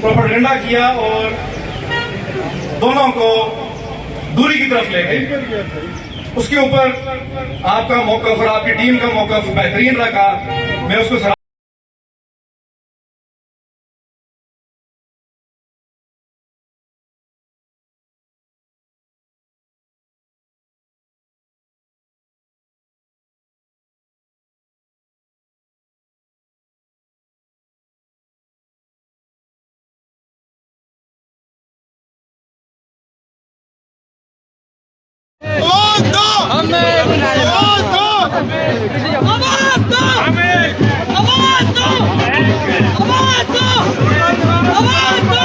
Propaganda किया और दोनों को दूरी की तरफ ले गए। उसके ऊपर आपका मौकफ और आपकी टीम का मौकफ बेहतरीन रखा, मैं उसको आवाज दो